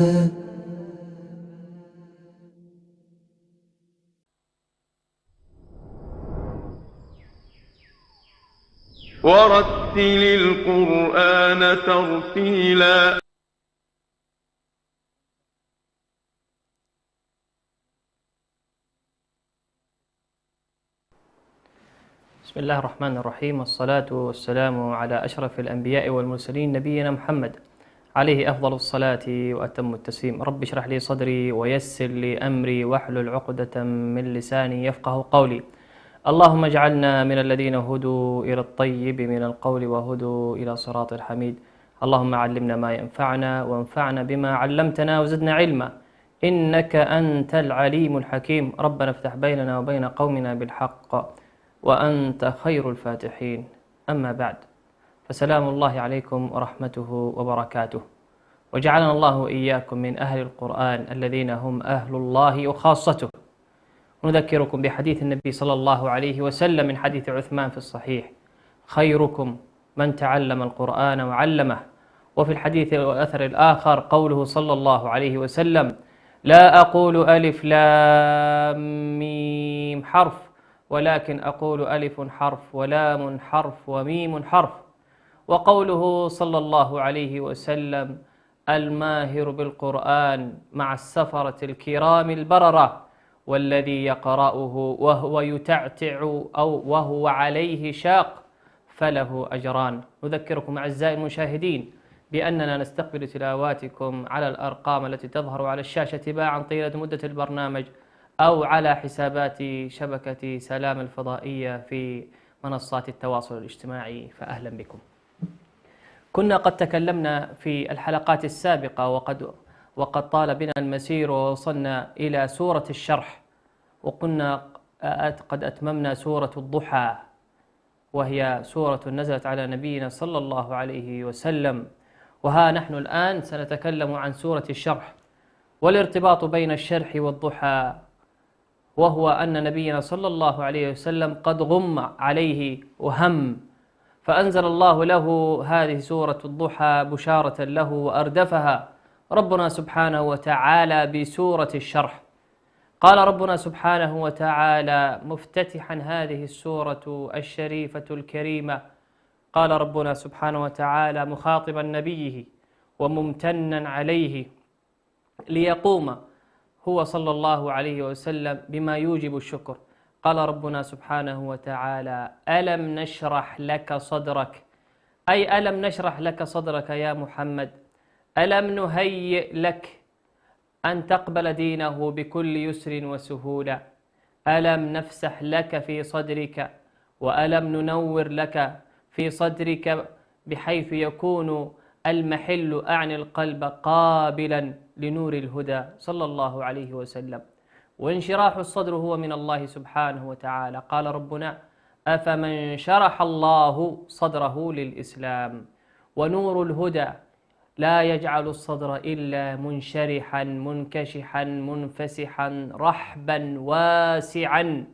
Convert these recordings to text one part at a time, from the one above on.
ورتل القرآن ترتيلا. بسم الله الرحمن الرحيم، والصلاة والسلام على أشرف الأنبياء والمرسلين نبينا محمد عليه أفضل الصلاة وأتم التسليم. رب اشرح لي صدري ويسر لي أمري واحلل عقدة من لساني يفقه قولي. اللهم اجعلنا من الذين هدوا إلى الطيب من القول وهدوا إلى صراط الحميد. اللهم علمنا ما ينفعنا وانفعنا بما علمتنا وزدنا علما، إنك أنت العليم الحكيم. ربنا افتح بيننا وبين قومنا بالحق وأنت خير الفاتحين. أما بعد، فسلام الله عليكم ورحمته وبركاته، وجعلنا الله وإياكم من أهل القرآن الذين هم أهل الله وخاصته. نذكركم بحديث النبي صلى الله عليه وسلم من حديث عثمان في الصحيح: خيركم من تعلم القرآن وعلمه. وفي الحديث والأثر الآخر قوله صلى الله عليه وسلم: لا أقول ألف لام ميم حرف، ولكن أقول ألف حرف ولام حرف وميم حرف. وقوله صلى الله عليه وسلم: الماهر بالقرآن مع السفرة الكرام البررة، والذي يقرأه وهو يتعتع أو وهو عليه شاق فله أجران. نذكركم أعزائي المشاهدين بأننا نستقبل تلاواتكم على الأرقام التي تظهر على الشاشة تباعا طيلة مدة البرنامج، أو على حسابات شبكة سلام الفضائية في منصات التواصل الاجتماعي، فأهلا بكم. كنا قد تكلمنا في الحلقات السابقة وقد طال بنا المسير ووصلنا إلى سورة الشرح، وقلنا قد أتممنا سورة الضحى، وهي سورة نزلت على نبينا صلى الله عليه وسلم. وها نحن الآن سنتكلم عن سورة الشرح، والارتباط بين الشرح والضحى وهو أن نبينا صلى الله عليه وسلم قد غم عليه وهم، فأنزل الله له هذه سورة الضحى بشارة له، وأردفها ربنا سبحانه وتعالى بسورة الشرح. قال ربنا سبحانه وتعالى مفتتحا هذه السورة الشريفة الكريمة، قال ربنا سبحانه وتعالى مخاطبا نبيه وممتنا عليه ليقوم هو صلى الله عليه وسلم بما يوجب الشكر. قال ربنا سبحانه وتعالى: ألم نشرح لك صدرك، أي ألم نشرح لك صدرك يا محمد، ألم نهيئ لك أن تقبل دينه بكل يسر وسهولة، ألم نفسح لك في صدرك، وألم ننور لك في صدرك بحيث يكون المحل أعني القلب قابلا لنور الهدى صلى الله عليه وسلم. وانشراح الصدر هو من الله سبحانه وتعالى. قال ربنا: أفمن شرح الله صدره للإسلام. ونور الهدى لا يجعل الصدر إلا منشرحا منكشحا منفسحا رحبا واسعا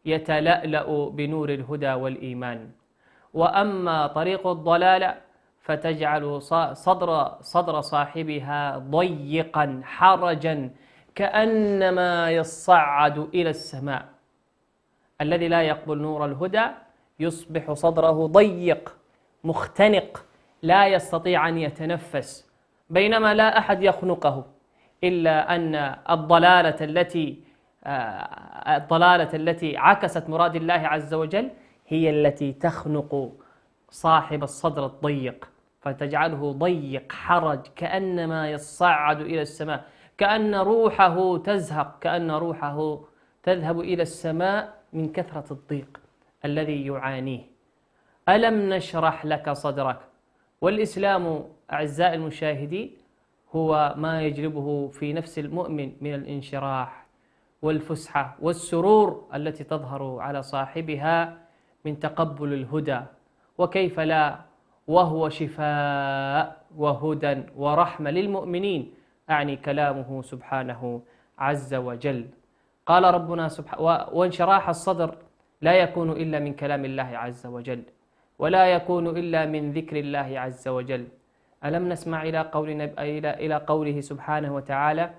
يتلألأ بنور الهدى والإيمان. وأما طريق الضلال فتجعل صدر صاحبها ضيقا حرجا كأنما يصعد إلى السماء. الذي لا يقبل نور الهدى يصبح صدره ضيق مختنق لا يستطيع أن يتنفس، بينما لا أحد يخنقه، إلا أن الضلالة التي عكست مراد الله عز وجل هي التي تخنق صاحب الصدر الضيق، فتجعله ضيق حرج كأنما يصعد إلى السماء، كأن روحه تزهق، كأن روحه تذهب إلى السماء من كثرة الضيق الذي يعانيه. ألم نشرح لك صدرك. والإسلام أعزائي المشاهدين هو ما يجلبه في نفس المؤمن من الانشراح والفسحة والسرور التي تظهر على صاحبها من تقبل الهدى، وكيف لا وهو شفاء وهدى ورحمة للمؤمنين، أعني كلامه سبحانه عز وجل. قال ربنا سبحانه: وانشراح الصدر لا يكون إلا من كلام الله عز وجل، ولا يكون إلا من ذكر الله عز وجل. ألم نسمع إلى قوله سبحانه وتعالى: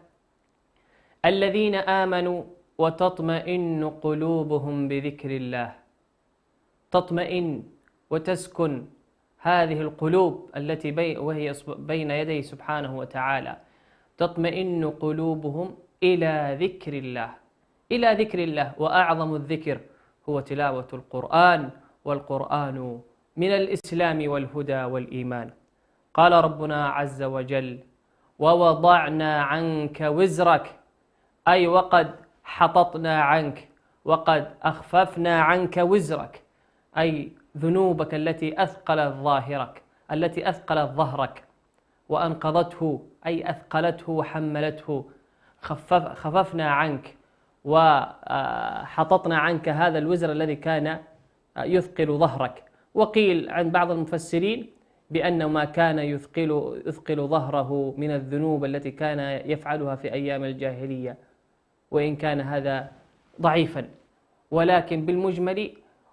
الذين آمنوا وتطمئن قلوبهم بذكر الله. تطمئن وتسكن هذه القلوب التي وهي بين يدي سبحانه وتعالى، تطمئن قلوبهم إلى ذكر الله، إلى ذكر الله. وأعظم الذكر هو تلاوة القرآن، والقرآن من الإسلام والهدى والإيمان. قال ربنا عز وجل: ووضعنا عنك وزرك، أي وقد حططنا عنك وقد أخففنا عنك وزرك، أي ذنوبك التي أثقلت ظاهرك، التي أثقلت ظهرك، وأنقضته أي أثقلته وحملته. خففنا عنك وحططنا عنك هذا الوزر الذي كان يثقل ظهرك. وقيل عند بعض المفسرين بأن ما كان يثقل ظهره من الذنوب التي كان يفعلها في أيام الجاهلية، وإن كان هذا ضعيفا، ولكن بالمجمل.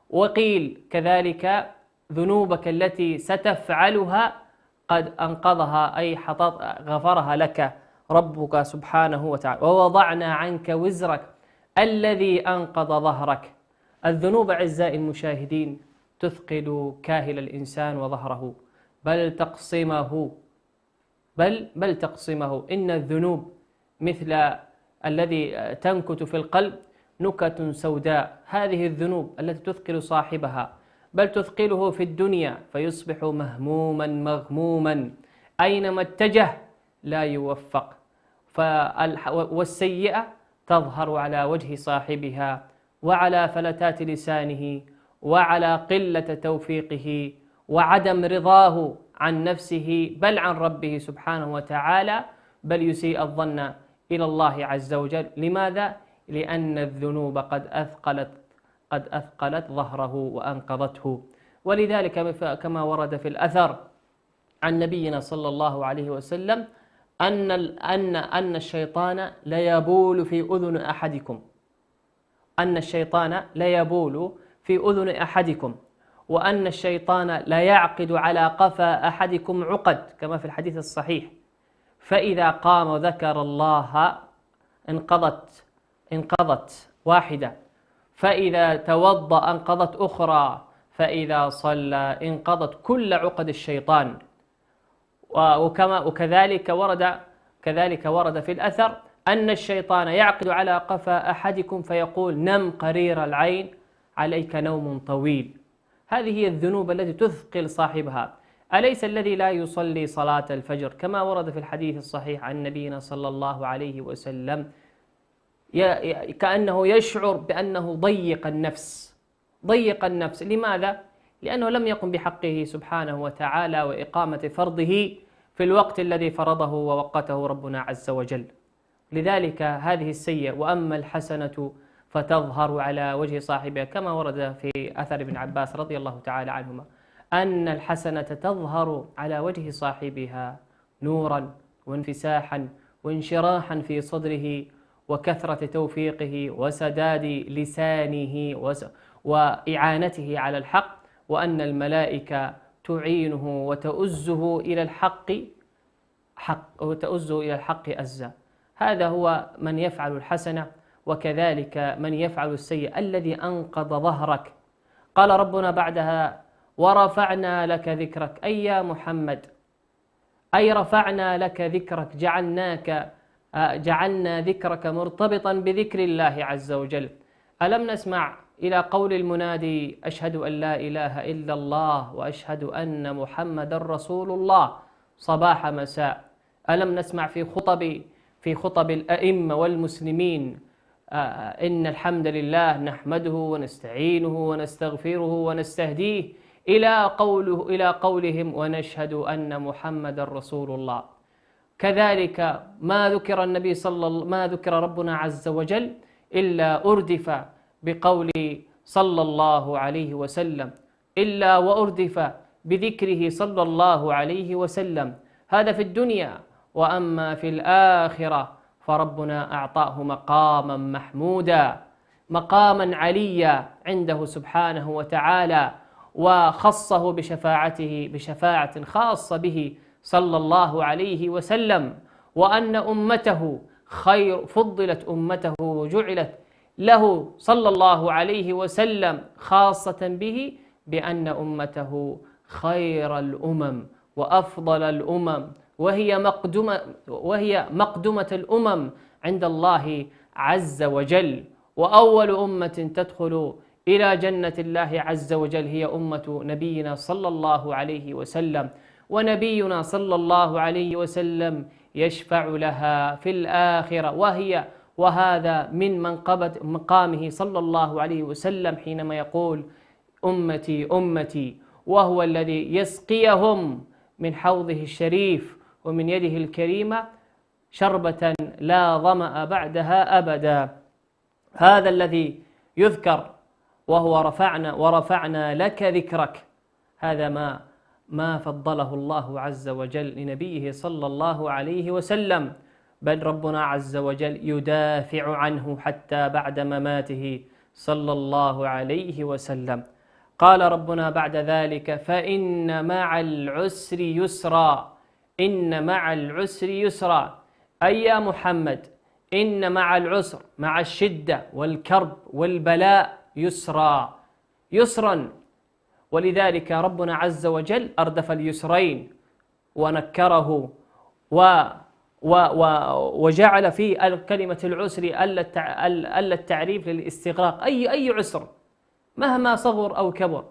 وقيل كذلك ذنوبك التي ستفعلها قد أنقضها، أي غفرها لك ربك سبحانه وتعالى. ووضعنا عنك وزرك الذي أنقض ظهرك. الذنوب أعزائي المشاهدين تثقل كاهل الإنسان وظهره، بل تقصمه. إن الذنوب مثل الذي تنكت في القلب نكت سوداء. هذه الذنوب التي تثقل صاحبها، بل تثقله في الدنيا فيصبح مهموما مغموما، أينما اتجه لا يوفق. والسيئة تظهر على وجه صاحبها، وعلى فلتات لسانه، وعلى قلة توفيقه، وعدم رضاه عن نفسه بل عن ربه سبحانه وتعالى، بل يسيء الظن إلى الله عز وجل. لماذا؟ لأن الذنوب قد أثقلت ظهره وأنقضته. ولذلك كما ورد في الأثر عن نبينا صلى الله عليه وسلم أن الشيطان ليبول في أذن أحدكم، أن الشيطان ليبول في أذن أحدكم، وأن الشيطان لا يعقد على قفا أحدكم عقد، كما في الحديث الصحيح. فإذا قام ذكر الله انقضت واحدة، فإذا توضأ انقضت أخرى، فإذا صلى انقضت كل عقد الشيطان. وكذلك ورد في الأثر أن الشيطان يعقد على قفا أحدكم فيقول: نم قرير العين، عليك نوم طويل. هذه هي الذنوب التي تثقل صاحبها. أليس الذي لا يصلي صلاة الفجر كما ورد في الحديث الصحيح عن نبينا صلى الله عليه وسلم كأنه يشعر بأنه ضيق النفس. لماذا؟ لأنه لم يقم بحقه سبحانه وتعالى وإقامة فرضه في الوقت الذي فرضه ووقته ربنا عز وجل. لذلك هذه السيئة. وأما الحسنة فتظهر على وجه صاحبها، كما ورد في أثر ابن عباس رضي الله تعالى عنهما أن الحسنة تظهر على وجه صاحبها نورا وانفساحا وانشراحا في صدره وكثرة توفيقه وسداد لسانه وإعانته على الحق، وأن الملائكة تعينه وتؤزه إلى الحق أزا. هذا هو من يفعل الحسنة. وكذلك من يفعل السيء الذي أنقض ظهرك. قال ربنا بعدها: ورفعنا لك ذكرك، أي يا محمد، أي رفعنا لك ذكرك، جعلنا ذكرك مرتبطا بذكر الله عز وجل. ألم نسمع إلى قول المنادي: أشهد أن لا إله إلا الله وأشهد أن محمد رسول الله، صباح مساء. ألم نسمع في خطب الأئمة والمسلمين: إن الحمد لله نحمده ونستعينه ونستغفره ونستهديه، إلى قولهم: ونشهد أن محمد رسول الله. كذلك ما ذكر ربنا عز وجل إلا أردف بقول صلى الله عليه وسلم، إلا وأردف بذكره صلى الله عليه وسلم. هذا في الدنيا. وأما في الآخرة فربنا أعطاه مقاما محمودا، مقاما عليا عنده سبحانه وتعالى، وخصه بشفاعة خاصة به صلى الله عليه وسلم، وأن أمته خير، فضلت أمته وجعلت له صلى الله عليه وسلم خاصة به بأن أمته خير الأمم وأفضل الأمم، وهي مقدمة الأمم عند الله عز وجل. وأول أمة تدخل إلى جنة الله عز وجل هي أمة نبينا صلى الله عليه وسلم، ونبينا صلى الله عليه وسلم يشفع لها في الآخرة، وهذا من مقامه صلى الله عليه وسلم حينما يقول أمتي أمتي، وهو الذي يسقيهم من حوضه الشريف ومن يده الكريمة شربة لا ظمأ بعدها أبدا. هذا الذي يذكر وهو ورفعنا لك ذكرك، هذا ما فضله الله عز وجل لنبيه صلى الله عليه وسلم، بل ربنا عز وجل يدافع عنه حتى بعد مماته صلى الله عليه وسلم. قال ربنا بعد ذلك: فإن مع العسر يسرا، إن مع العسر يسرا، أي يا محمد إن مع العسر، مع الشدة والكرب والبلاء يسرا، يسرا. ولذلك ربنا عز وجل أردف اليسرين ونكره وجعل في كلمة العسر ألا التعريف للاستغراق، أي عسر مهما صغر أو كبر.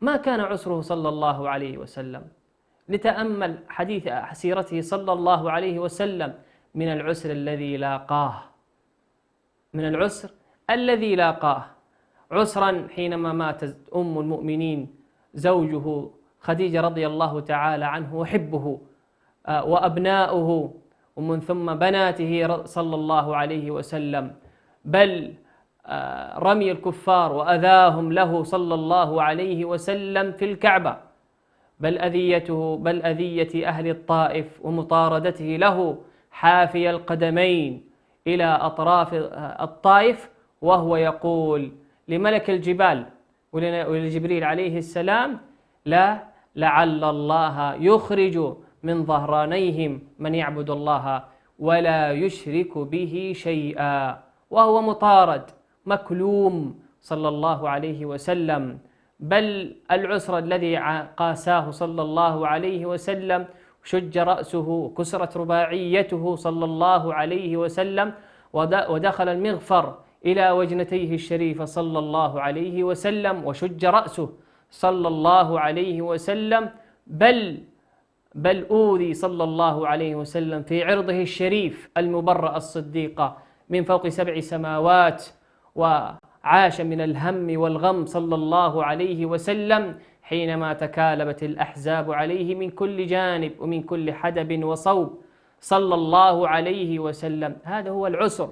ما كان عسره صلى الله عليه وسلم، لتأمل حديث سيرته صلى الله عليه وسلم من العسر الذي لاقاه، من العسر الذي لاقاه. عسرا حينما ماتت أم المؤمنين زوجه خديجة رضي الله تعالى عنه وحبه، وأبناؤه، ومن ثم بناته صلى الله عليه وسلم، بل رمي الكفار وأذاهم له صلى الله عليه وسلم في الكعبة، بل أذية أهل الطائف ومطاردته له حافي القدمين إلى أطراف الطائف، وهو يقول لملك الجبال ولجبريل عليه السلام: لا، لعل الله يخرج من ظهرانيهم من يعبد الله ولا يشرك به شيئا. وهو مطارد مكلوم صلى الله عليه وسلم. بل العسر الذي قاساه صلى الله عليه وسلم، شج رأسه، كسرت رباعيته صلى الله عليه وسلم، ودخل المغفر إلى وجنتيه الشريفة صلى الله عليه وسلم، وشج رأسه صلى الله عليه وسلم. بل أوذي صلى الله عليه وسلم في عرضه الشريف المبرأ الصديقة من فوق 7 سماوات، وعاش من الهم والغم صلى الله عليه وسلم حينما تكالبت الأحزاب عليه من كل جانب ومن كل حدب وصوب صلى الله عليه وسلم. هذا هو العسر،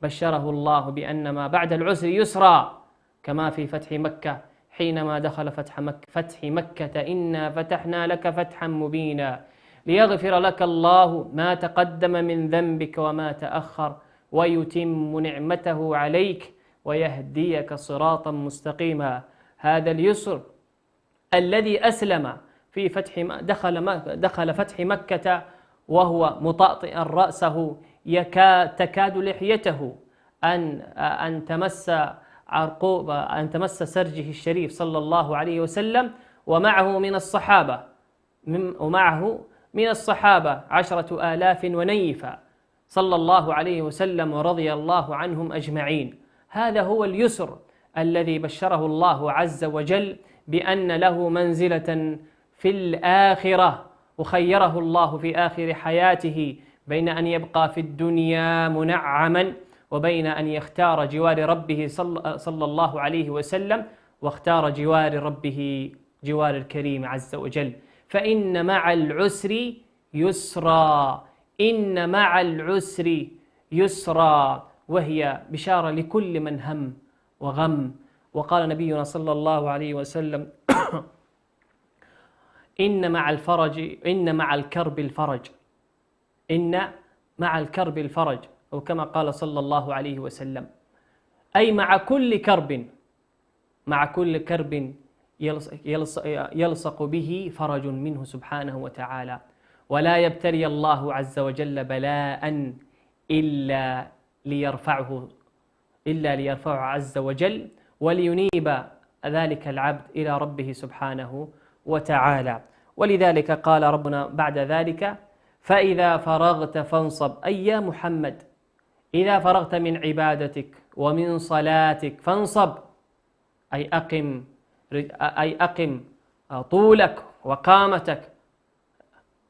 بشره الله بأن ما بعد العسر يسرا، كما في فتح مكة حينما دخل فتح مكة: إنا فتحنا لك فتحا مبينا ليغفر لك الله ما تقدم من ذنبك وما تأخر ويتم نعمته عليك ويهديك صراطا مستقيما. هذا اليسر الذي أسلم في دخل فتح مكة وهو مطأطئا رأسه، تكاد لحيته أن تمس سرجه الشريف صلى الله عليه وسلم، ومعه من الصحابة 10,000 ونيفا صلى الله عليه وسلم ورضي الله عنهم أجمعين. هذا هو اليسر الذي بشره الله عز وجل بأن له منزلة في الآخرة، وخيره الله في آخر حياته بين أن يبقى في الدنيا منعما وبين أن يختار جوار ربه صلى الله عليه وسلم، واختار جوار ربه جوار الكريم عز وجل. فإن مع العسر يسرا، إن مع العسر يسرا، وهي بشارة لكل من هم وغم. وقال نبينا صلى الله عليه وسلم: إن مع الكرب الفرج، إن مع الكرب الفرج، أو كما قال صلى الله عليه وسلم، أي مع كل كرب يلصق به فرج منه سبحانه وتعالى. ولا يبتلي الله عز وجل بلاء إلا ليرفعه عز وجل ولينيب ذلك العبد إلى ربه سبحانه وتعالى. ولذلك قال ربنا بعد ذلك: فإذا فرغت فانصب، أي يا محمد إذا فرغت من عبادتك ومن صلاتك فانصب، أي أقم طولك وقامتك،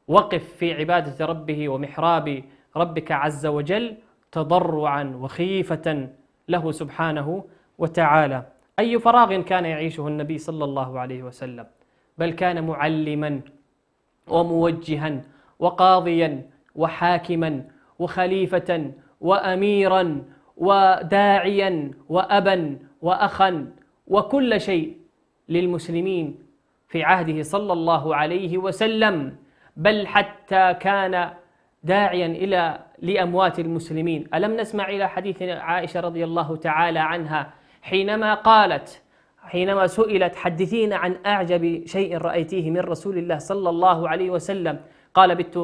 وقف في عبادة ربه ومحراب ربك عز وجل تضرعا وخيفة له سبحانه وتعالى. أي فراغ كان يعيشه النبي صلى الله عليه وسلم، بل كان معلما وموجها وقاضيا وحاكما وخليفة وأميرا وداعيا وأبا وأخا وكل شيء للمسلمين في عهده صلى الله عليه وسلم، بل حتى كان داعيا لأموات المسلمين. ألم نسمع إلى حديث عائشة رضي الله تعالى عنها حينما سئلت: حدثينا عن أعجب شيء رأيتيه من رسول الله صلى الله عليه وسلم، قالت: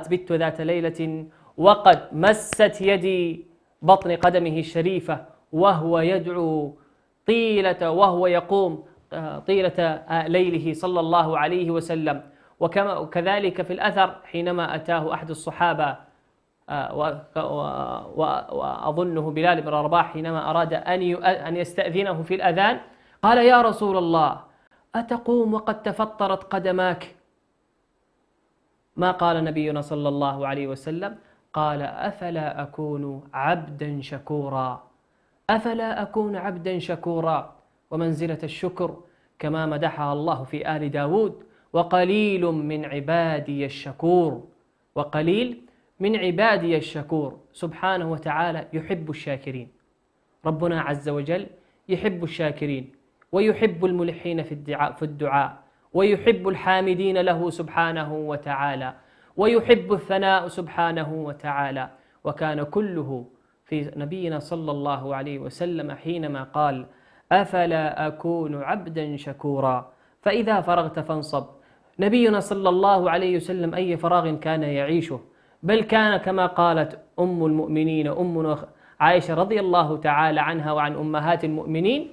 بت ذات ليلة وقد مست يدي بطن قدمه الشريفة وهو يدعو وهو يقوم طيلة ليله صلى الله عليه وسلم. وكذلك في الأثر حينما أتاه أحد الصحابة وأظنه بلال بن رباح حينما أراد أن يستأذنه في الأذان، قال: يا رسول الله أتقوم وقد تفطرت قدماك؟ ما قال نبينا صلى الله عليه وسلم؟ قال: أفلا أكون عبدا شكورا، أفلا أكون عبدا شكورا. ومنزلة الشكر كما مدحها الله في آل داود: وقليل من عبادي الشكور، وقليل من عبادي الشكور. سبحانه وتعالى يحب الشاكرين، ربنا عز وجل يحب الشاكرين ويحب الملحين في الدعاء ويحب الحامدين له سبحانه وتعالى ويحب الثناء سبحانه وتعالى. وكان كله في نبينا صلى الله عليه وسلم حينما قال: أفلا أكون عبدا شكورا فإذا فرغت فانصب. نبينا صلى الله عليه وسلم أي فراغ كان يعيشه، بل كان كما قالت أم المؤمنين أمنا عائشة رضي الله تعالى عنها وعن أمهات المؤمنين،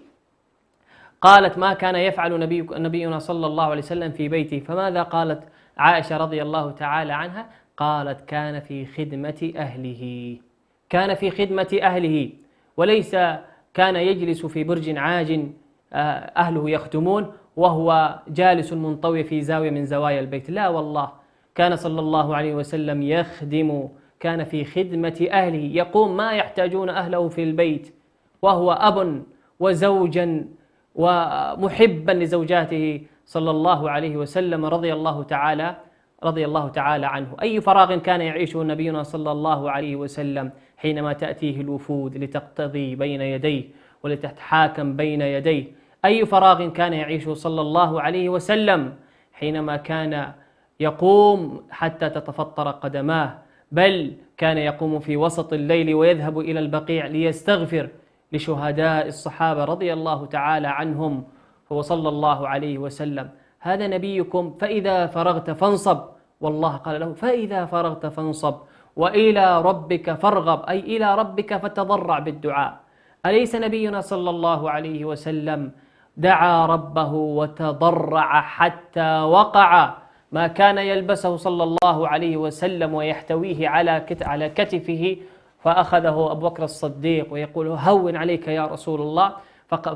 قالت: ما كان يفعل نبينا صلى الله عليه وسلم في بيته. فماذا قالت عائشة رضي الله تعالى عنها؟ قالت: كان في خدمة أهله، كان في خدمة أهله، وليس كان يجلس في برج عاج أهله يخدمون وهو جالس منطوي في زاوية من زوايا البيت، لا والله، كان صلى الله عليه وسلم يخدم، كان في خدمة أهله، يقوم ما يحتاجون أهله في البيت، وهو أب وزوجا ومحبا لزوجاته صلى الله عليه وسلم رضي الله تعالى عنه. أي فراغ كان يعيشه نبينا صلى الله عليه وسلم حينما تأتيه الوفود لتقتضي بين يديه ولتتحاكم بين يديه. أي فراغ كان يعيشه صلى الله عليه وسلم حينما كان يقوم حتى تتفطر قدماه، بل كان يقوم في وسط الليل ويذهب إلى البقيع ليستغفر لشهداء الصحابة رضي الله تعالى عنهم. هو صلى الله عليه وسلم هذا نبيكم، فإذا فرغت فانصب، والله قال له: فإذا فرغت فانصب وإلى ربك فارغب، أي إلى ربك فتضرع بالدعاء. أليس نبينا صلى الله عليه وسلم دعا ربه وتضرع حتى وقع ما كان يلبسه صلى الله عليه وسلم ويحتويه على كتفه، فأخذه أبو بكر الصديق ويقول: هون عليك يا رسول الله.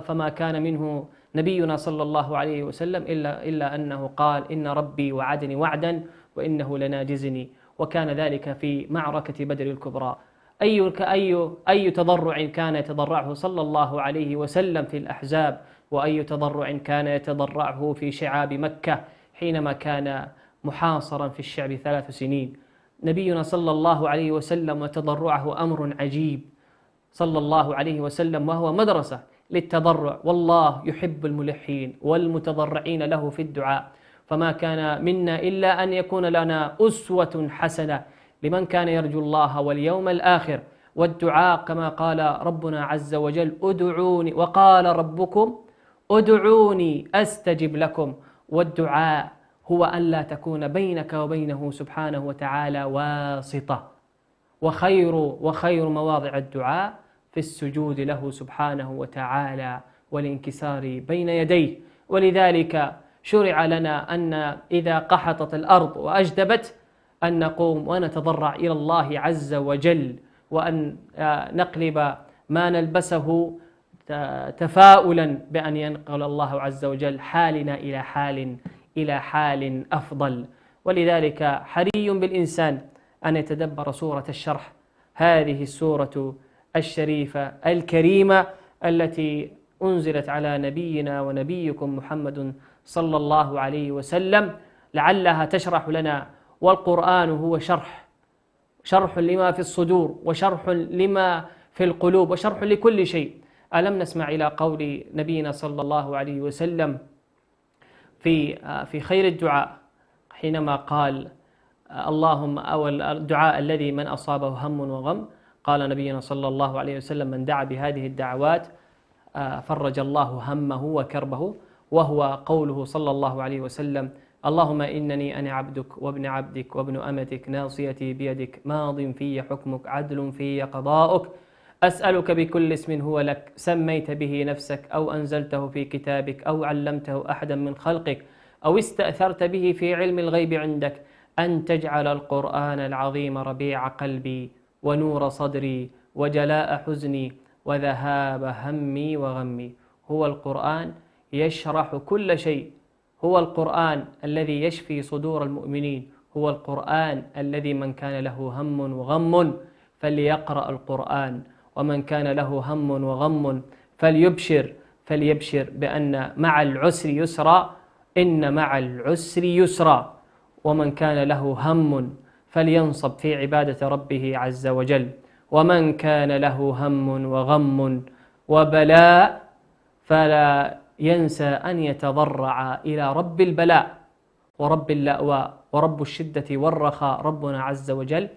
فما كان منه نبينا صلى الله عليه وسلم إلا أنه قال: إن ربي وعدني وعدا وإنه لناجزني. وكان ذلك في معركة بدر الكبرى. أي تضرع كان يتضرعه صلى الله عليه وسلم في الأحزاب، وأي تضرع كان يتضرعه في شعاب مكة حينما كان محاصرا في الشعب 3 سنين. نبينا صلى الله عليه وسلم وتضرعه أمر عجيب صلى الله عليه وسلم، وهو مدرسة للتضرع، والله يحب الملحين والمتضرعين له في الدعاء. فما كان منا إلا أن يكون لنا أسوة حسنة لمن كان يرجو الله واليوم الآخر. والدعاء كما قال ربنا عز وجل: ادعوني، وقال ربكم ادعوني أستجب لكم. والدعاء هو أن لا تكون بينك وبينه سبحانه وتعالى واسطة، وخير مواضع الدعاء في السجود له سبحانه وتعالى والانكسار بين يديه. ولذلك شرع لنا أن إذا قحطت الأرض وأجدبت أن نقوم ونتضرع إلى الله عز وجل، وأن نقلب ما نلبسه تفاؤلا بأن ينقل الله عز وجل حالنا إلى حال أفضل. ولذلك حري بالإنسان أن يتدبر سورة الشرح، هذه السورة الشريفة الكريمة التي أنزلت على نبينا ونبيكم محمد صلى الله عليه وسلم، لعلها تشرح لنا. والقرآن هو شرح لما في الصدور، وشرح لما في القلوب، وشرح لكل شيء. ألم نسمع إلى قول نبينا صلى الله عليه وسلم في خير الدعاء حينما قال اللهم، أو الدعاء الذي من أصابه هم وغم، قال نبينا صلى الله عليه وسلم من دعا بهذه الدعوات فرج الله همه وكربه، وهو قوله صلى الله عليه وسلم اللهم إنني أنا عبدك وابن عبدك وابن أمتك ناصيتي بيدك ماض في حكمك عدل في قضاؤك أسألك بكل اسم هو لك سميت به نفسك أو أنزلته في كتابك أو علمته أحدا من خلقك أو استأثرت به في علم الغيب عندك أن تجعل القرآن العظيم ربيع قلبي ونور صدري وجلاء حزني وذهاب همي وغمي. هو القرآن يشرح كل شيء، هو القرآن الذي يشفي صدور المؤمنين، هو القرآن الذي من كان له هم وغم فليقرأ القرآن، ومن كان له هم وغم فليبشر بأن مع العسر يسرا، إن مع العسر يسرا. ومن كان له هم فلينصب في عبادة ربه عز وجل، ومن كان له هم وغم وبلاء فلا ينسى أن يتضرع إلى رب البلاء ورب اللأواء ورب الشدة والرخاء، ربنا عز وجل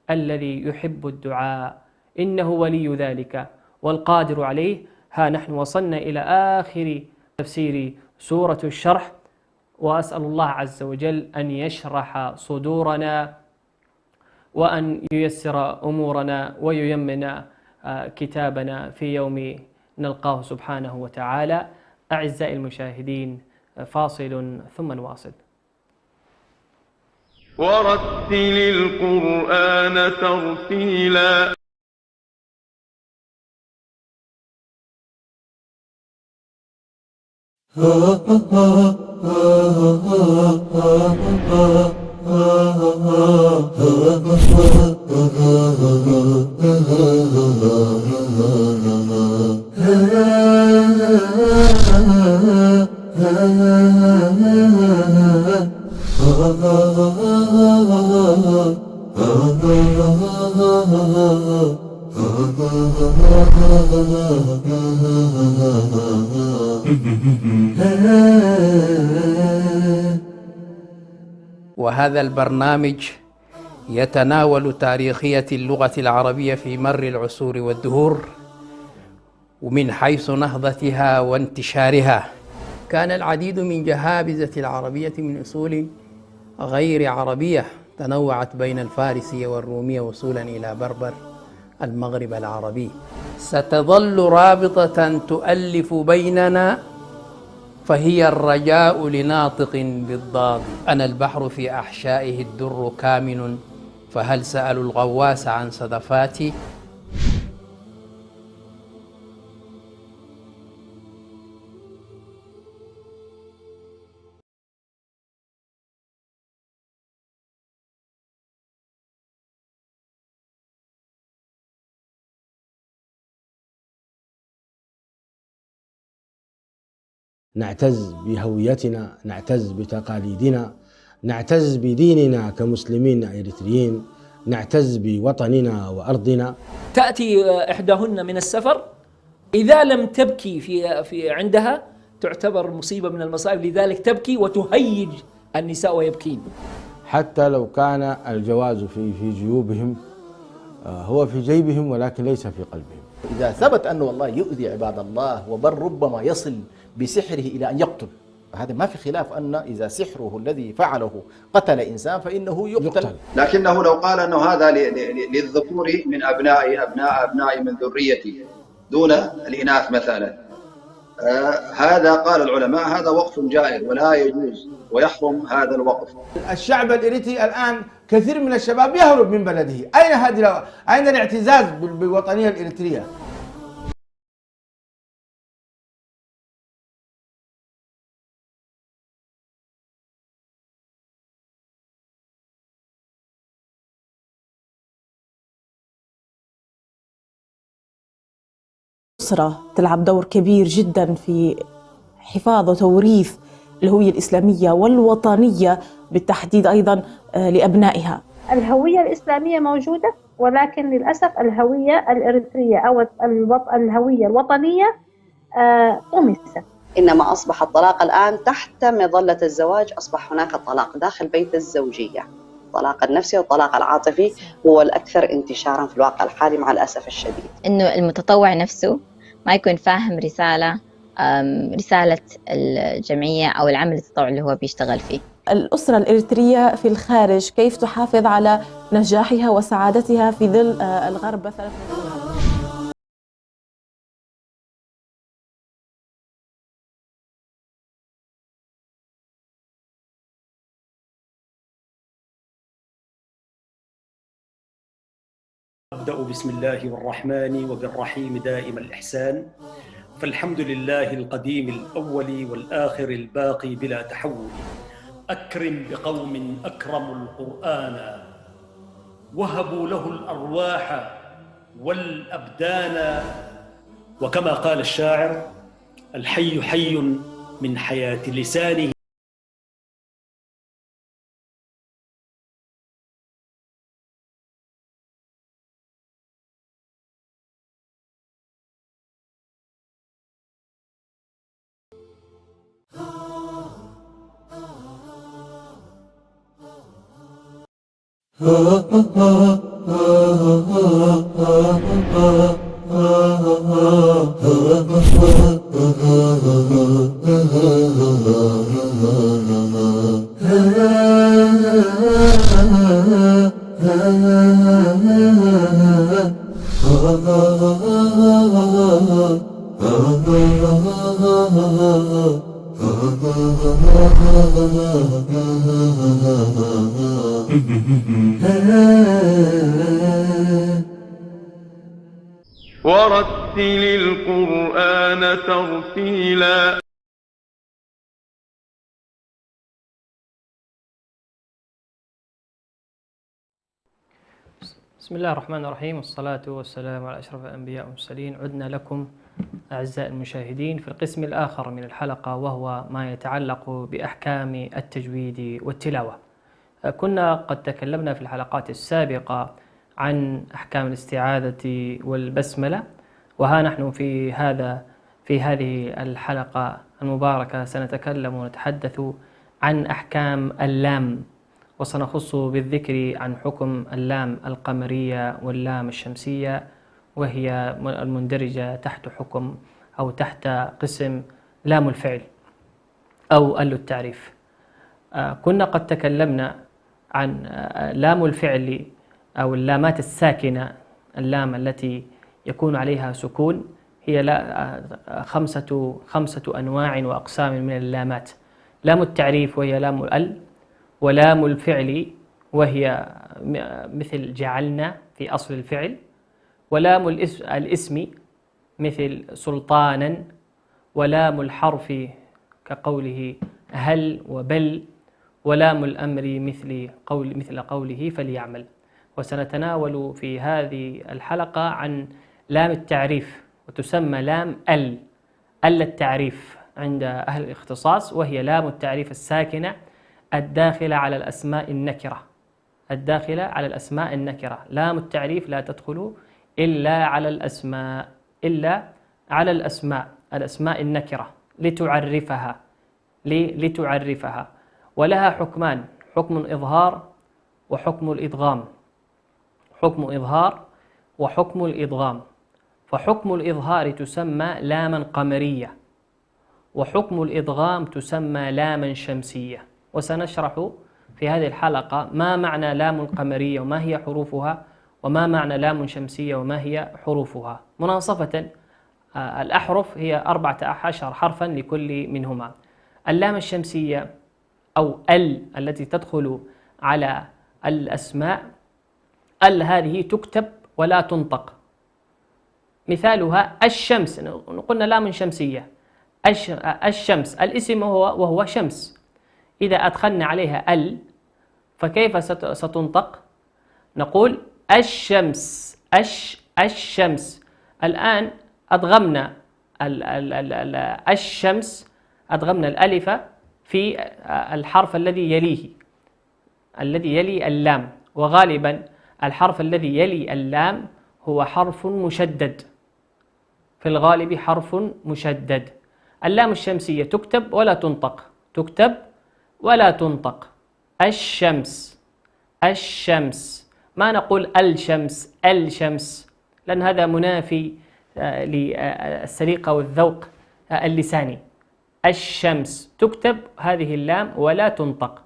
الذي يحب الدعاء، إنه ولي ذلك والقادر عليه. ها نحن وصلنا إلى آخر تفسير سورة الشرح، وأسأل الله عز وجل أن يشرح صدورنا وأن ييسر أمورنا وييمن كتابنا في يوم نلقاه سبحانه وتعالى. أعزائي المشاهدين، فاصل ثم نواصل. ورتل القرآن ترتيلا. وهذا البرنامج يتناول تاريخية اللغة العربية في مر العصور والدهور، ومن حيث نهضتها وانتشارها. كان العديد من جهابذة العربية من أصول غير عربية تنوعت بين الفارسية والرومية وصولا إلى بربر المغرب العربي. ستظل رابطة تؤلف بيننا، فهي الرجاء لناطق بالضاد. أنا البحر في أحشائه الدر كامن، فهل سألوا الغواس عن صدفاتي؟ نعتز بهويتنا، نعتز بتقاليدنا، نعتز بديننا كمسلمين إريتريين، نعتز بوطننا وأرضنا. تأتي إحداهن من السفر، إذا لم تبكي في عندها تعتبر مصيبة من المصائب، لذلك تبكي وتهيج النساء ويبكين. حتى لو كان الجواز في جيوبهم، هو في جيبهم ولكن ليس في قلبهم. إذا ثبت أنه والله يؤذي عباد الله، وبل ربما يصل بسحره إلى أن يقتل، هذا ما في خلاف أن إذا سحره الذي فعله قتل إنسان فإنه يقتل. لكنه لو قال أنه هذا للذكور من أبنائي من ذريتي دون الإناث مثلا، هذا قال العلماء هذا وقف جائر ولا يجوز ويحرم هذا الوقف. الشعب الإريتري الآن كثير من الشباب يهرب من بلده، أين الاعتزاز بالوطنية الإريترية؟ الأسرة تلعب دور كبير جدا في حفاظ وتوريث الهوية الإسلامية والوطنية بالتحديد أيضا لأبنائها. الهوية الإسلامية موجودة، ولكن للأسف الهوية الإريترية أو الهوية الوطنية طمست. إنما أصبح الطلاق الآن تحت مظلة الزواج، أصبح هناك طلاق داخل بيت الزوجية. الطلاق النفسي والطلاق العاطفي هو الأكثر انتشارا في الواقع الحالي مع الأسف الشديد. إنه المتطوع نفسه ما يكون فاهم رسالة الجمعية أو العمل التطوعي اللي هو بيشتغل فيه. الأسرة الإريترية في الخارج كيف تحافظ على نجاحها وسعادتها في ظل الغرب مثلا؟ أبدأ بسم الله الرحمن وبالرحيم دائم الإحسان، فالحمد لله القديم الأول والآخر الباقي بلا تحول. أكرم بقوم أكرموا القرآن وهبوا له الأرواح والأبدان، وكما قال الشاعر: الحي حي من حياة لسانه. ورتل القرآن ترتيلا. بسم الله الرحمن الرحيم، والصلاة والسلام على أشرف الأنبياء والمرسلين. عدنا لكم أعزائي المشاهدين في القسم الآخر من الحلقة، وهو ما يتعلق بأحكام التجويد والتلاوة. كنا قد تكلمنا في الحلقات السابقة عن أحكام الاستعاذة والبسملة، وها نحن في هذه الحلقة المباركة سنتكلم ونتحدث عن أحكام اللام، وسنخص بالذكر عن حكم اللام القمرية واللام الشمسية، وهي المندرجة تحت حكم أو تحت قسم لام الفعل أو ال التعريف. كنا قد تكلمنا عن لام الفعل أو اللامات الساكنة، اللام التي يكون عليها سكون، هي خمسة أنواع وأقسام من اللامات: لام التعريف وهي لام ال، ولام الفعل وهي مثل جعلنا في أصل الفعل، ولام الاسم مثل سلطانا، ولام الحرف كقوله هل وبل، ولام الأمر مثل قوله فليعمل. وسنتناول في هذه الحلقة عن لام التعريف، وتسمى لام ال التعريف عند أهل الاختصاص، وهي لام التعريف الساكنة الداخلة على الأسماء النكرة، الداخلة على الأسماء النكرة. لام التعريف لا تدخل إلا على الأسماء النكرة لتعرفها. ولها حكمان: حكم إظهار وحكم الإدغام. فحكم الإظهار تسمى لاما قمرية، وحكم الإدغام تسمى لاما شمسية. وسنشرح في هذه الحلقة ما معنى لام قمرية وما هي حروفها، وما معنى لام شمسية وما هي حروفها. مناصفة الأحرف هي 14 حرفا لكل منهما. اللام الشمسية أو التي تدخل على الأسماء، هذه تكتب ولا تنطق. مثالها الشمس، قلنا لام شمسية. الشمس الاسم وهو شمس، إذا أدخلنا عليها فكيف ستنطق؟ نقول الشمس. الشمس. الآن أدغمنا الشمس، أدغمنا الألف في الحرف الذي يلي اللام، وغالبا الحرف الذي يلي اللام هو حرف مشدد، في الغالب حرف مشدد. اللام الشمسية تكتب ولا تنطق، تكتب ولا تنطق. الشمس. الشمس. ما نقول الشمس لأن هذا منافي للسليقة والذوق اللساني. الشمس تكتب هذه اللام ولا تنطق.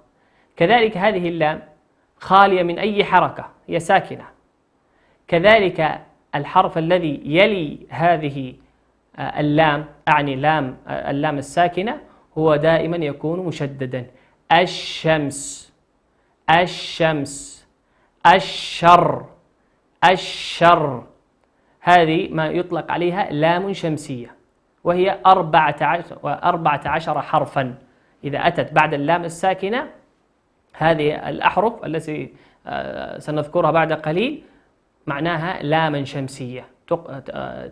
كذلك هذه اللام خالية من أي حركة، هي ساكنة. كذلك الحرف الذي يلي هذه اللام، أعني اللام الساكنة، هو دائما يكون مشددا. الشمس. الشمس. الشر. الشر. هذه ما يطلق عليها لام شمسية، وهي 14 حرفا. إذا أتت بعد اللام الساكنة هذه الأحرف التي سنذكرها بعد قليل معناها لاما شمسية،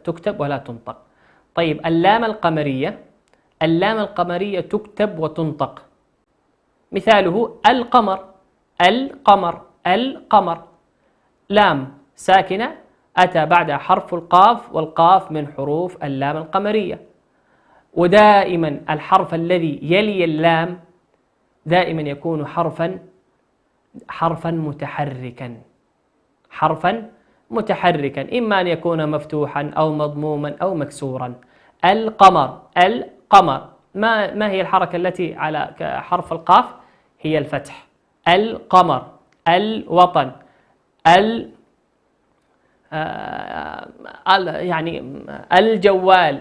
تكتب ولا تنطق. طيب اللام القمرية، اللام القمرية تكتب وتنطق. مثاله القمر. القمر. القمر. لام ساكنة أتى بعدها حرف القاف، والقاف من حروف اللام القمرية. ودائما الحرف الذي يلي اللام دائما يكون حرفا متحركا، حرفا متحركا، إما أن يكون مفتوحا أو مضموما أو مكسورا. القمر. القمر. ما هي الحركة التي على حرف القاف؟ هي الفتح. القمر. الوطن. يعني الجوال.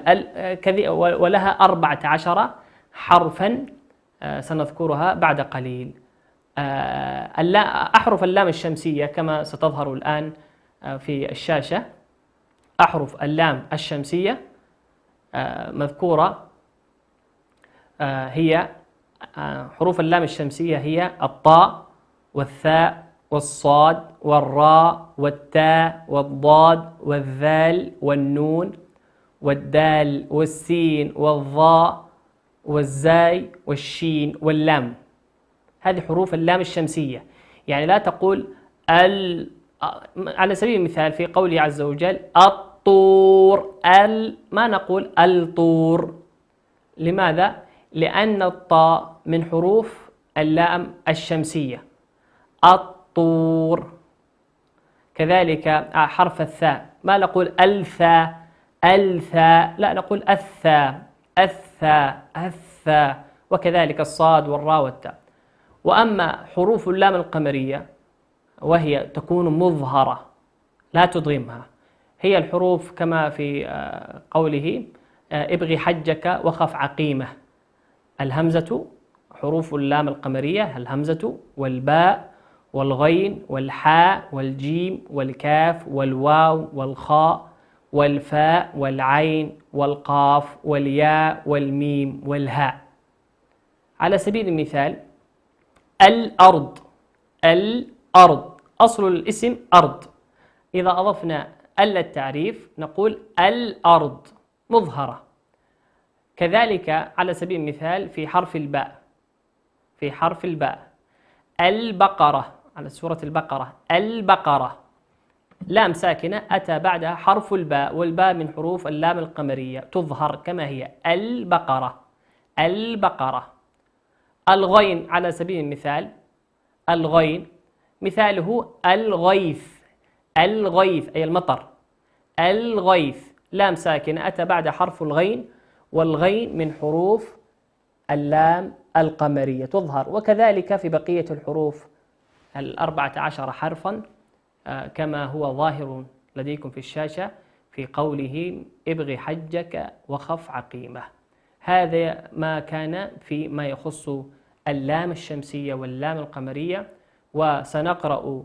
ولها 14 حرفا سنذكرها بعد قليل. أحرف اللام الشمسية كما ستظهر الآن في الشاشة، أحرف اللام الشمسية مذكورة، هي حروف اللام الشمسية هي الطاء والثاء والصاد والراء والتاء والضاد والذال والنون والدال والسين والظاء والزاي والشين واللام. هذه حروف اللام الشمسية. يعني لا تقول على سبيل المثال في قوله عز وجل الطور، ما نقول الطور. لماذا؟ لأن الطاء من حروف اللام الشمسية. الطور. كذلك حرف الثاء، ما نقول الثاء لا، نقول الثاء. وكذلك الصاد والراء والتاء. وأما حروف اللام القمرية وهي تكون مظهرة لا تدغمها، هي الحروف كما في قوله ابغي حجك وخف عقيمة. الهمزة، حروف اللام القمرية الهمزة والباء والغين والحاء والجيم والكاف والواو والخاء والفاء والعين والقاف والياء والميم والهاء. على سبيل المثال الأرض. الأرض أصل الاسم أرض، إذا أضفنا التعريف نقول الأرض مظهرة. كذلك على سبيل المثال في حرف الباء، في حرف الباء البقرة، على سورة البقرة البقرة، لام ساكنة أتى بعدها حرف الباء، والباء من حروف اللام القمرية تظهر كما هي البقرة. البقرة. الغين على سبيل المثال، الغين مثاله الغيث. الغيث أي المطر. الغيث لام ساكنة أتى بعد حرف الغين، والغين من حروف اللام القمرية تظهر، وكذلك في بقية الحروف 14 حرفا كما هو ظاهر لديكم في الشاشة في قوله ابغ حجك وخف عقيمة. هذا ما كان في ما يخص اللام الشمسية واللام القمرية. وسنقرأ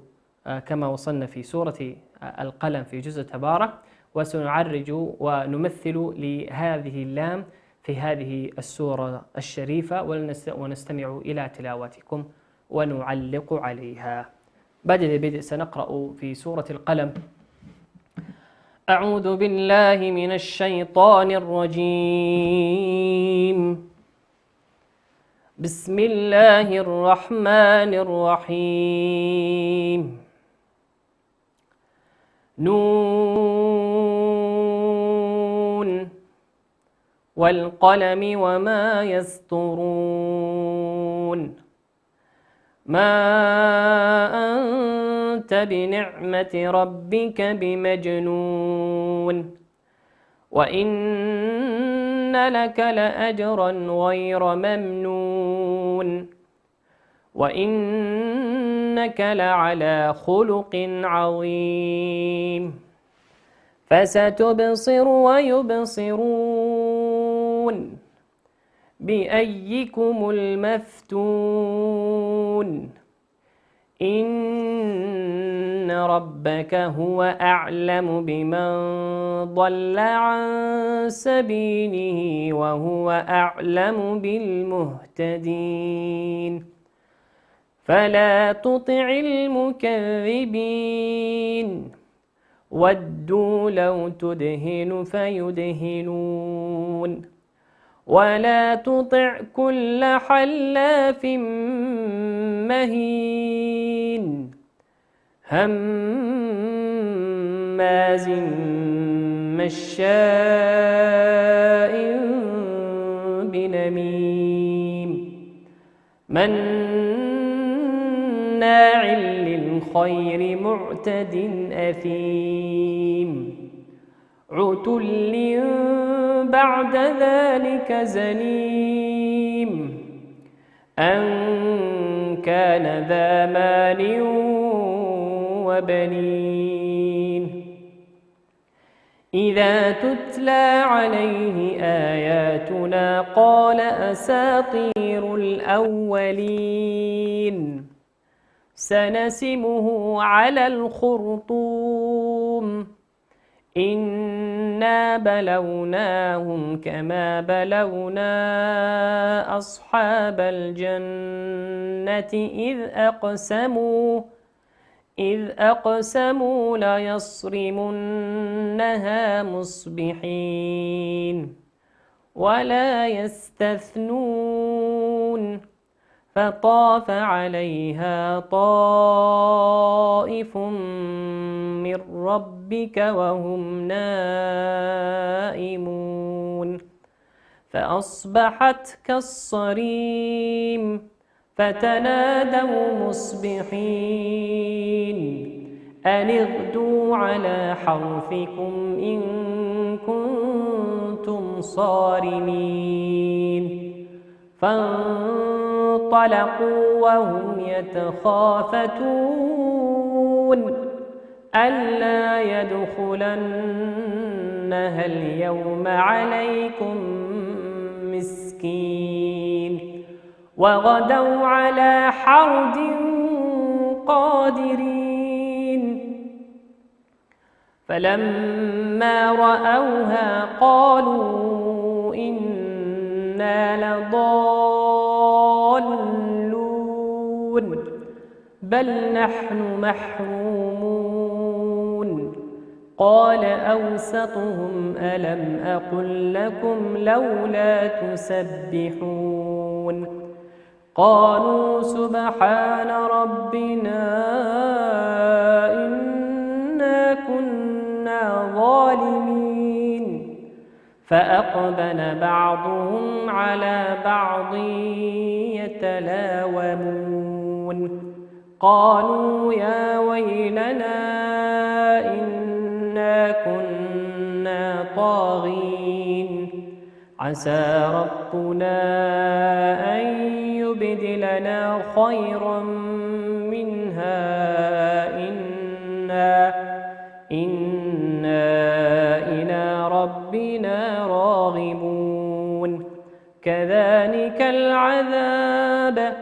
كما وصلنا في سورة القلم في جزء تبارك، وسنعرج ونمثل لهذه اللام في هذه السورة الشريفة، ونستمع إلى تلاواتكم ونعلق عليها. بعد البدء سنقرأ في سورة القلم: أعوذ بالله من الشيطان الرجيم، بسم الله الرحمن الرحيم. نون والقلم وما يسطرون، ما أنت بنعمة ربك بمجنون، وإن لك لأجرا غير ممنون، وإنك لعلى خلق عظيم. فستبصر ويبصرون بأيكم المفتون، إن ربك هو أعلم بمن ضل عن سبيله وهو أعلم بالمهتدين. فلا تطع المكذبين، ودوا لو تدهن فيدهنون، ولا تطع كل حلاف مهين، هماز مشاء بنميم، مناع للخير معتد أثيم، عتل بعد ذلك زنيم، أن كان ذا مال وبنين. إذا تتلى عليه آياتنا قال أساطير الأولين، سنسمه على الخرطوم، إنا بلوناهم كما بلونا أصحاب الجنة إذ أقسموا ليصرمنها مصبحين ولا يستثنون، فطاف عليها طائف من ربك وهم نائمون، فأصبحت كالصريم، فتنادوا مصبحين أن اغدوا على حرثكم إن كنتم صارمين. فانطلقوا وهم يتخافتون ألا يدخلنها اليوم عليكم مسكين، وغدوا على حرد قادرين. فلما رأوها قالوا إنا لضالون بل نحن محرومون. قال أوسطهم ألم أقل لكم لولا تسبحون. قالوا سبحان ربنا إنا كنا ظالمين. فأقبل بعضهم على بعض يتلاومون. قالوا يا ويلنا إنا كنا طاغين عسى ربنا أن يبدلنا خيرا منها إنا إلى ربنا راغبون كذلك العذاب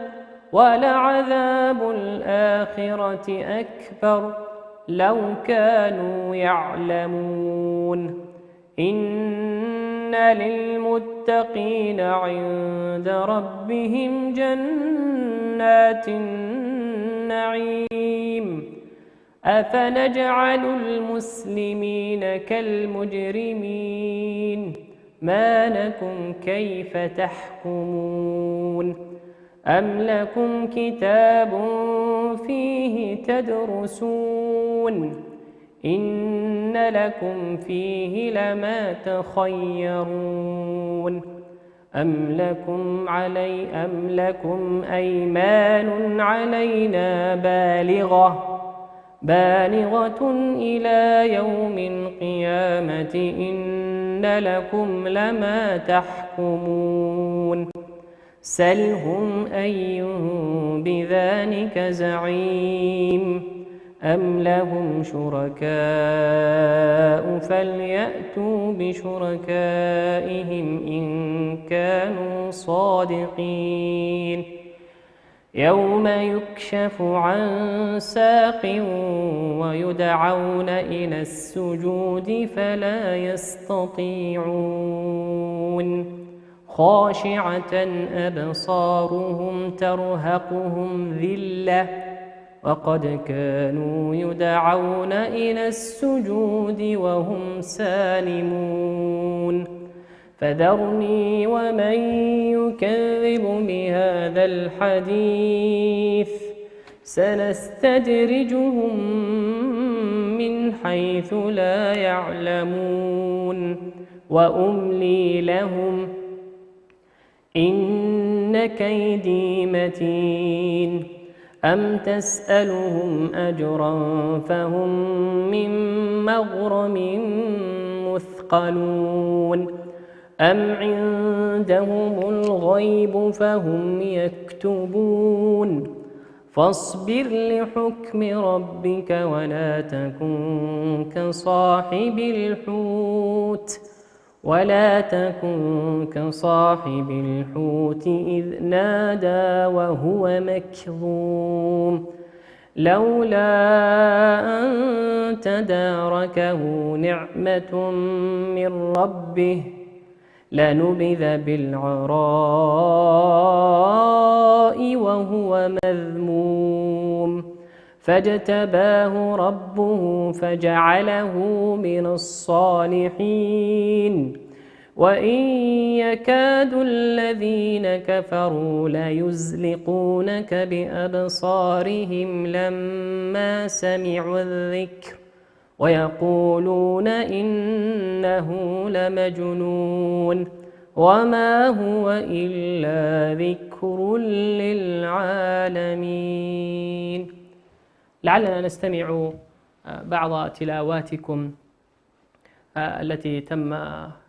ولعذاب الآخرة أكبر لو كانوا يعلمون إن للمتقين عند ربهم جنات النعيم أفنجعل المسلمين كالمجرمين ما لكم كيف تحكمون أم لكم كتاب فيه تدرسون إن لكم فيه لما تخيرون أم لكم أيمان علينا بالغة إلى يوم القيامة إن لكم لما تحكمون سلهم أيهم بذلك زعيم أم لهم شركاء فليأتوا بشركائهم إن كانوا صادقين يوم يكشف عن ساق ويدعون إلى السجود فلا يستطيعون خاشعة أبصارهم ترهقهم ذلة وقد كانوا يدعون إلى السجود وهم سالمون فذرني ومن يكذب بهذا الحديث سنستدرجهم من حيث لا يعلمون وأملي لهم إن كيدي متين أم تسألهم أجرا فهم من مغرم مثقلون أم عندهم الغيب فهم يكتبون فاصبر لحكم ربك ولا تكن كصاحب الحوت إذ نادى وهو مكظوم لولا أن تداركه نعمة من ربه لنبذ بالعراء وهو مذموم فاجتباه ربه فجعله من الصالحين وإن يكاد الذين كفروا ليزلقونك بأبصارهم لما سمعوا الذكر ويقولون إنه لمجنون وما هو إلا ذكر للعالمين. لعلنا نستمع بعض تلاواتكم التي تم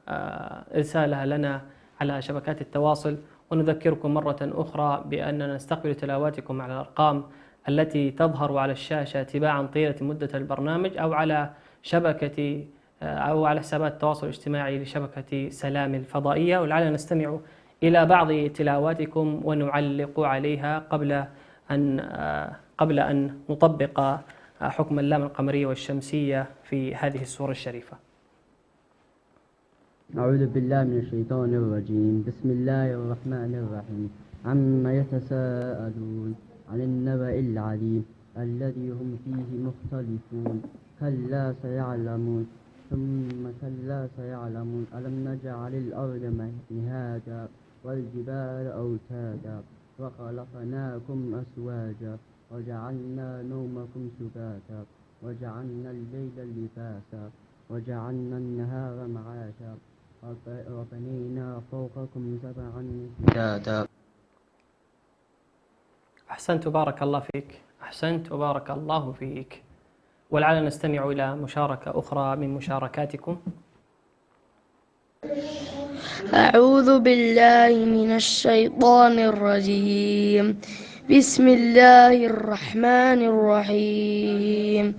إرسالها لنا على شبكات التواصل، ونذكركم مرة أخرى بأننا نستقبل تلاواتكم على الأرقام التي تظهر على الشاشة تباعا طيلة مدة البرنامج أو على شبكة أو على حسابات التواصل الاجتماعي لشبكة سلام الفضائية. ولعلنا نستمع إلى بعض تلاواتكم ونعلق عليها قبل أن نطبق حكم اللام القمرية والشمسية في هذه السورة الشريفة. أعوذ بالله من الشيطان الرجيم. بسم الله الرحمن الرحيم. عما يتساءلون عن النبأ العظيم الذي هم فيه مختلفون كلا سيعلمون ثم كلا سيعلمون ألم نجعل الأرض مهادا والجبال أوتادا وخلقناكم أزواجا وجعلنا نومكم سباتا وجعلنا الليل لباسا وجعلنا النهار معاشا وبنينا فوقكم سبعا شدادا. أحسنت بارك الله فيك. أحسنت وبارك الله فيك. ولعلنا نستمع إلى مشاركة أخرى من مشاركاتكم. أعوذ بالله من الشيطان الرجيم. بسم الله الرحمن الرحيم.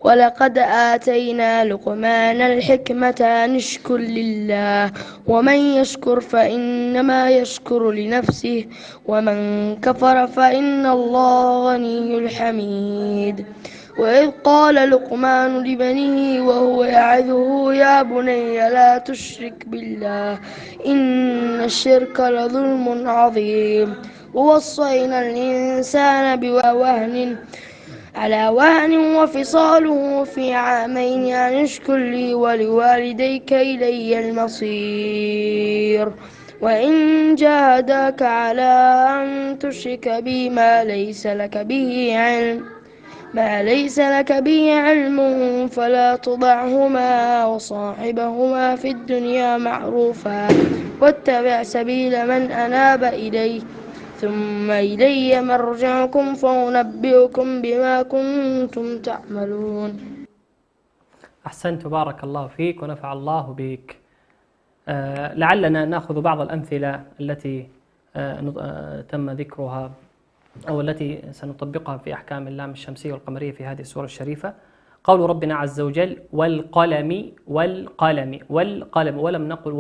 ولقد آتينا لقمان الحكمة أن اشكر لله ومن يشكر فإنما يشكر لنفسه ومن كفر فإن الله غني حميد. وإذ قال لقمان لبنيه وهو يعظه يا بني لا تشرك بالله إن الشرك لظلم عظيم. ووصينا الإنسان على وهن وفصاله في عامين أن اشكر لي ولوالديك إلي المصير. وإن جاهداك على أن تشرك بي ما ليس لك به علم فلا تطعهما وصاحبهما في الدنيا معروفا واتبع سبيل من أناب إلي ثم إلي مرجعكم فأنبئكم بما كنتم تعملون. أحسنت، بارك الله فيك ونفع الله بك. لعلنا نأخذ بعض الأمثلة التي تم ذكرها أو التي سنطبقها في أحكام اللام الشمسية والقمرية في هذه السورة الشريفة. قول ربنا عز وجل والقلم ولم نقل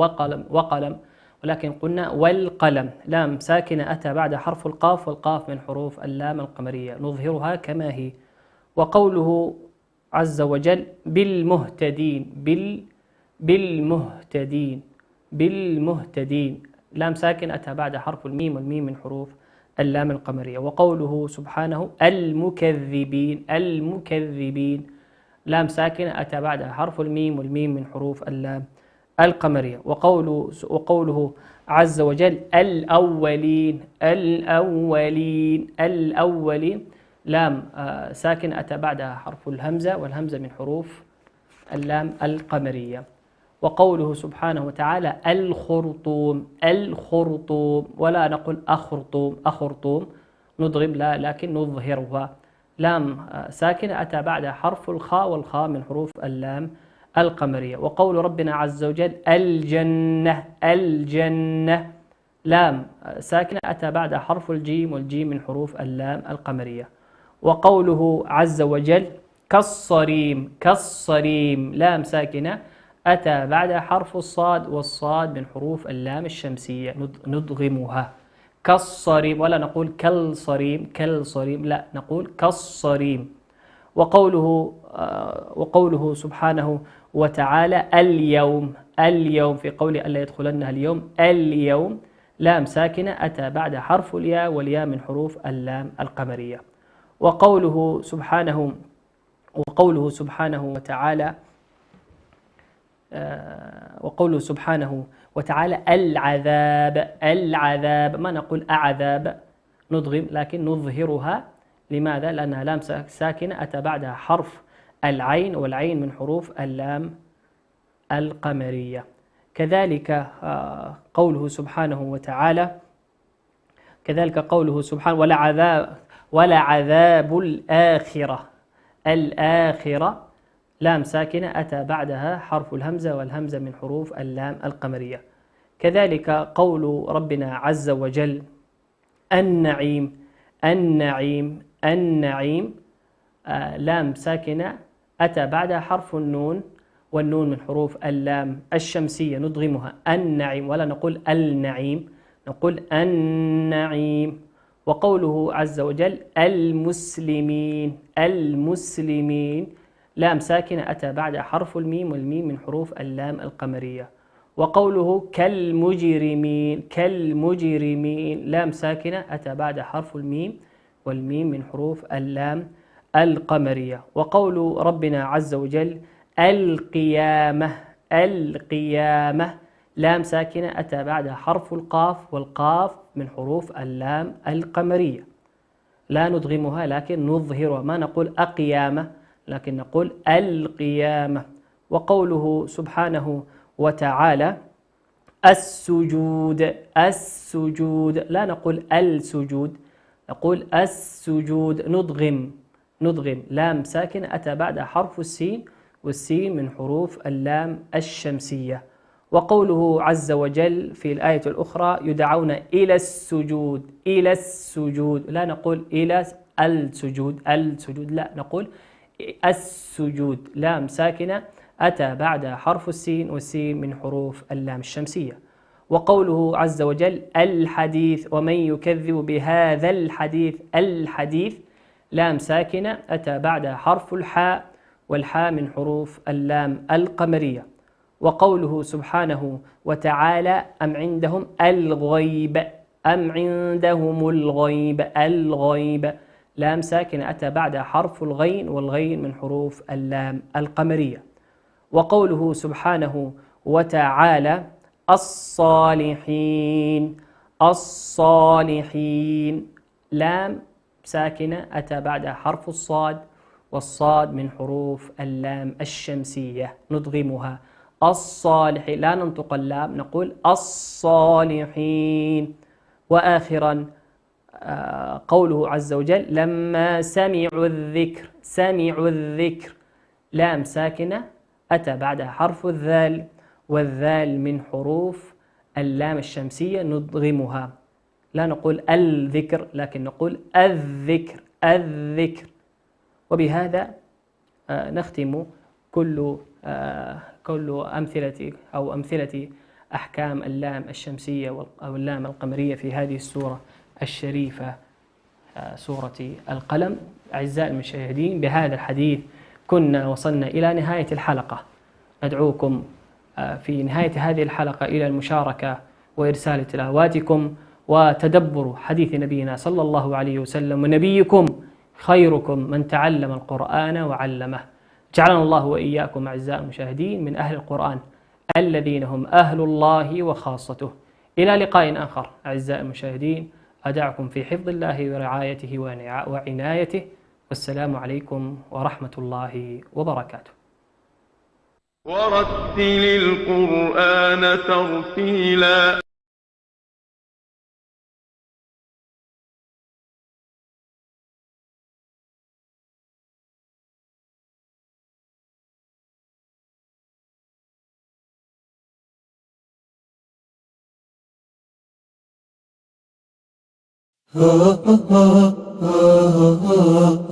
وقلم ولكن قلنا والقلم، لام ساكنة أتى بعد حرف القاف والقاف من حروف اللام القمرية نظهرها كما هي. وقوله عز وجل بالمهتدين لام ساكن أتى بعد حرف الميم والميم من حروف اللام القمرية. وقوله سبحانه المكذبين لام ساكنة أتى بعدها حرف الميم والميم من حروف اللام القمرية. وقوله عز وجل الأولين لام ساكن أتى بعدها حرف الهمزة والهمزة من حروف اللام القمرية. وقوله سبحانه وتعالى الخرطوم ولا نقول أخرطوم نضغم لا لكن نظهرها، لام ساكنة أتى بعدها حرف الخاء والخاء من حروف اللام القمرية. وقول ربنا عز وجل الجنة لام ساكنة أتى بعدها حرف الجيم والجيم من حروف اللام القمرية. وقوله عز وجل كالصريم لام ساكنة أتى بعدها حرف الصاد والصاد من حروف اللام الشمسية ندغمها كالصريم ولا نقول كالصريم لا نقول كالصريم. وقوله سبحانه وتعالى اليوم في قوله ألا يدخلنها اليوم لام ساكنة أتى بعد حرف الياء والياء من حروف اللام القمرية. وقوله سبحانه وتعالى العذاب ما نقول أعذاب نضغم لكن نظهرها. لماذا؟ لأنها لام ساكنة أتى بعدها حرف العين والعين من حروف اللام القمرية. كذلك قوله سبحانه وتعالى ولعذاب الآخرة لام ساكنة أتى بعدها حرف الهمزة والهمزة من حروف اللام القمرية. كذلك قول ربنا عز وجل النعيم لام ساكنة أتى بعدها حرف النون والنون من حروف اللام الشمسية ندغمها النعيم ولا نقول النعيم نقول النعيم. وقوله عز وجل المسلمين لام ساكنة أتى بعد حرف الميم والميم من حروف اللام القمرية. وقوله كالمجرمين لام ساكنة أتى بعد حرف الميم والميم من حروف اللام القمرية. وقول ربنا عز وجل القيامة لام ساكنة أتى بعدها حرف القاف والقاف من حروف اللام القمرية لا ندغمها لكن نظهرها ما نقول أقيامة لكن نقول القيامة. وقوله سبحانه وتعالى السجود لا نقول السجود نقول السجود ندغم لام ساكنة أتى بعدها حرف السين والسين من حروف اللام الشمسية. وقوله عز وجل في الآية الأخرى يدعون إلى السجود، إلى السجود، لا نقول إلى السجود، السجود، لا نقول السجود، لام ساكنة أتى بعدها حرف السين، والسين من حروف اللام الشمسية. وقوله عز وجل الحديث ومن يكذب بهذا الحديث، الحديث لام ساكنة أتى بعدها حرف الحاء، والحاء من حروف اللام القمرية. وقوله سبحانه وتعالى أم عندهم الغيب، أم عندهم الغيب، الغيب لام ساكنة أتى بعدها حرف الغين، والغين من حروف اللام القمرية. وقوله سبحانه وتعالى الصالحين، الصالحين لام ساكنة أتى بعدها حرف الصاد، والصاد من حروف اللام الشمسية ندغمها الصالحين، لا ننطق اللام نقول الصالحين. وآخرا قوله عز وجل لما سمعوا الذكر، سمعوا الذكر لام ساكنة أتى بعدها حرف الذال، والذال من حروف اللام الشمسية ندغمها، لا نقول الذكر لكن نقول الذكر، الذكر. وبهذا نختم كل أمثلة أو أمثلة أحكام اللام الشمسية أو اللام القمرية في هذه السورة الشريفة سورة القلم. أعزائي المشاهدين، بهذا الحديث كنا وصلنا إلى نهاية الحلقة. ندعوكم في نهاية هذه الحلقة إلى المشاركة وإرسال تلاواتكم وتدبر حديث نبينا صلى الله عليه وسلم، ونبيكم خيركم من تعلم القرآن وعلمه. جعلنا الله وإياكم أعزائي المشاهدين من أهل القرآن الذين هم أهل الله وخاصته. إلى لقاء آخر أعزائي المشاهدين، أدعكم في حفظ الله ورعايته وعنايته، والسلام عليكم ورحمة الله وبركاته. ورتل القرآن ترتيلا. ha ha ha ha ha